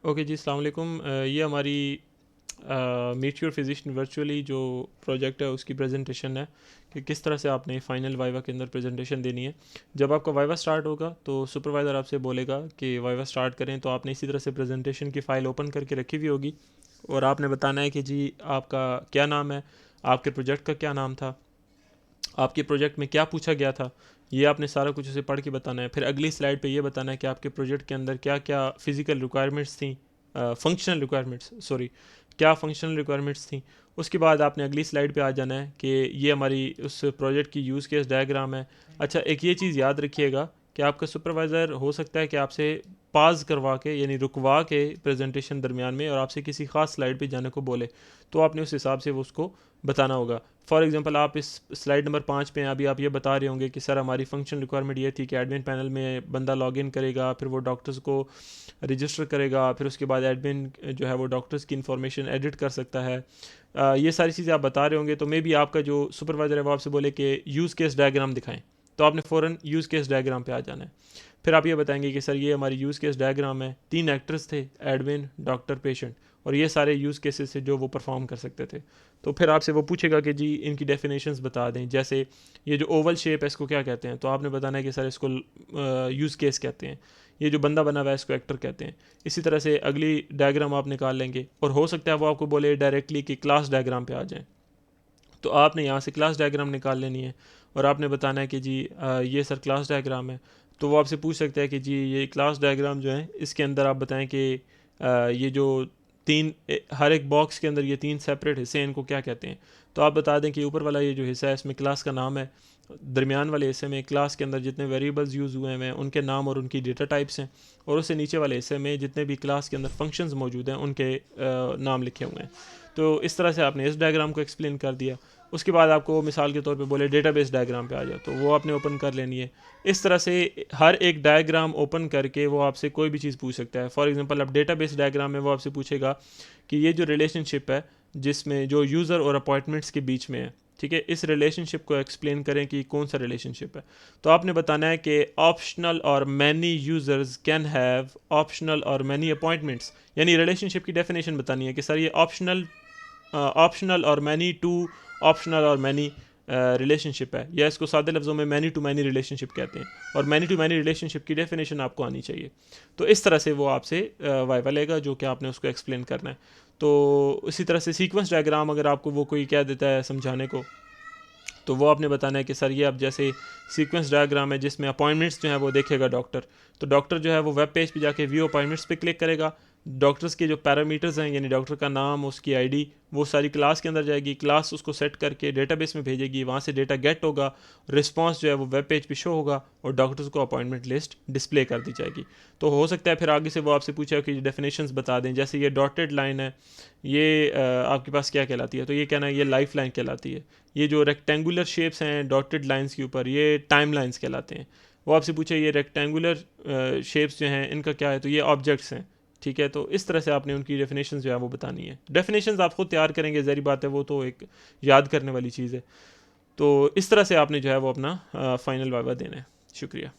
Okay जी, अस्सलाम वालेकुम। ये हमारी मीट योर फिजिशियन वर्चुअली जो प्रोजेक्ट है उसकी प्रेजेंटेशन है कि किस तरह से आपने फाइनल वाइवा के अंदर प्रेजेंटेशन देनी है। जब आपका वाइवा स्टार्ट होगा तो सुपरवाइज़र आपसे बोलेगा कि वाइवा स्टार्ट करें, तो आपने इसी तरह से प्रेजेंटेशन की फ़ाइल ओपन करके रखी हुई होगी और आपने बताना है कि जी आपका क्या नाम है, आपके प्रोजेक्ट का क्या नाम था, आपके प्रोजेक्ट में क्या पूछा गया था, ये आपने सारा कुछ उसे पढ़ के बताना है। फिर अगली स्लाइड पे ये बताना है कि आपके प्रोजेक्ट के अंदर क्या क्या फ़िज़िकल रिक्वायरमेंट्स थी, फंक्शनल रिक्वायरमेंट्स सॉरी, क्या फंक्शनल रिक्वायरमेंट्स थी। उसके बाद आपने अगली स्लाइड पे आ जाना है कि ये हमारी उस प्रोजेक्ट की यूज़ केस डायग्राम है। अच्छा, एक ये चीज़ याद रखिएगा कि आपका सुपरवाइज़र हो सकता है कि आपसे पाज करवा के यानी रुकवा के प्रेजेंटेशन दरमियान में और आपसे किसी ख़ास स्लाइड पे जाने को बोले, तो आपने उस हिसाब से वो उसको बताना होगा। फॉर एग्जांपल आप इस स्लाइड नंबर 5 पे हैं, अभी आप ये बता रहे होंगे कि सर हमारी फंक्शन रिक्वायरमेंट ये थी कि एडमिन पैनल में बंदा लॉगिन करेगा, फिर वो डॉक्टर्स को रजिस्टर करेगा, फिर उसके बाद एडमिन जो है वो डॉक्टर्स की इन्फॉर्मेशन एडिट कर सकता है। ये सारी चीज़ें आप बता रहे होंगे, तो मे बी आपका जो सुपरवाइज़र है वो आपसे बोले कि यूज़ केस डायग्राम दिखाएं, तो आपने फ़ौरन यूज़ केस डायग्राम पे आ जाना है। फिर आप ये बताएंगे कि सर ये हमारी यूज़ केस डायग्राम है, 3 एक्टर्स थे, एडमिन, डॉक्टर, पेशेंट, और ये सारे यूज़ केसेस थे जो वो परफॉर्म कर सकते थे। तो फिर आपसे वो पूछेगा कि जी इनकी डेफिनेशंस बता दें, जैसे ये जो ओवल शेप है इसको क्या कहते हैं, तो आपने बताना है कि सर इसको यूज़ केस कहते हैं, ये जो बंदा बना हुआ है इसको एक्टर कहते हैं। इसी तरह से अगली डायग्राम आप निकाल लेंगे और हो सकता है वो आपको बोले डायरेक्टली कि क्लास डायग्राम पे आ जाएं, तो आपने यहाँ से क्लास डायग्राम निकाल लेनी है और आपने बताना है कि जी ये सर क्लास डायग्राम है। तो वो आपसे पूछ सकता है कि जी ये क्लास डायग्राम जो है इसके अंदर आप बताएं कि ये जो हर एक बॉक्स के अंदर ये 3 सेपरेट हिस्से हैं, इनको क्या कहते हैं। तो आप बता दें कि ऊपर वाला ये जो हिस्सा है इसमें क्लास का नाम है, दरमियान वाले हिस्से में क्लास के अंदर जितने वेरिएबल्स यूज़ हुए हैं उनके नाम और उनकी डेटा टाइप्स हैं, और उससे नीचे वाले हिस्से में जितने भी क्लास के अंदर फंक्शंस मौजूद हैं उनके नाम लिखे हुए हैं। तो इस तरह से आपने इस डायग्राम को एक्सप्लेन कर दिया। उसके बाद आपको मिसाल के तौर पे बोले डेटाबेस डायग्राम पे आ जाओ, तो वो आपने ओपन कर लेनी है। इस तरह से हर एक डायग्राम ओपन करके वो आपसे कोई भी चीज़ पूछ सकता है। फॉर एग्जांपल अब डेटाबेस डायग्राम में वो आपसे पूछेगा कि ये जो रिलेशनशिप है जिसमें जो यूज़र और अपॉइंटमेंट्स के बीच में है, ठीक है, इस रिलेशनशिप को एक्सप्लेन करें कि कौन सा रिलेशनशिप है। तो आपने बताना है कि ऑप्शनल और many users can have optional और मैनी अपॉइंटमेंट्स, यानी रिलेशनशिप की डेफिनेशन बतानी है कि सर ये ऑप्शनल और मैनी टू ऑप्शनल और मैनी रिलेशनशिप है, या इसको सादे लफ्ज़ों में मैनी टू मैनी रिलेशनशिप कहते हैं, और मैनी टू मैनी रिलेशनशिप की डेफिनेशन आपको आनी चाहिए। तो इस तरह से वो आपसे वाइवा लेगा जो कि आपने उसको एक्सप्लेन करना है। तो इसी तरह से सीक्वेंस डायग्राम अगर आपको वो कोई कह देता है समझाने को, तो वो आपने बताना है कि सर ये अब जैसे सीक्वेंस डायग्राम है जिसमें अपॉइंटमेंट्स जो है वो देखेगा डॉक्टर, तो डॉक्टर जो है वो वेब पेज पे जाके व्यू अपॉइंटमेंट्स पे क्लिक करेगा। डॉक्टर्स के जो पैरामीटर्स हैं यानी डॉक्टर का नाम, उसकी आईडी, वो सारी क्लास के अंदर जाएगी, क्लास उसको सेट करके डेटाबेस में भेजेगी, वहाँ से डेटा गेट होगा, रिस्पांस जो है वो वेब पेज पे शो होगा और डॉक्टर्स को अपॉइंटमेंट लिस्ट डिस्प्ले कर दी जाएगी। तो हो सकता है फिर आगे से वो आपसे पूछा कि डेफिनेशंस बता दें, जैसे ये डॉटेड लाइन है ये आपके पास क्या कहलाती है, तो ये कहना है ये लाइफ लाइन कहलाती है। ये जो रेक्टेंगुलर शेप्स हैं डॉटेड लाइंस के ऊपर ये टाइम लाइंस कहलाते हैं। वो आपसे पूछे ये रेक्टेंगुलर शेप्स जो हैं इनका क्या है, तो ये ऑब्जेक्ट्स हैं। ठीक है, तो इस तरह से आपने उनकी डेफिनेशंस जो है वो बतानी है। डेफिनेशंस आप खुद तैयार करेंगे, ज़ाहिर बात है वो तो एक याद करने वाली चीज़ है। तो इस तरह से आपने जो है वो अपना फाइनल वाइवा देना है। शुक्रिया।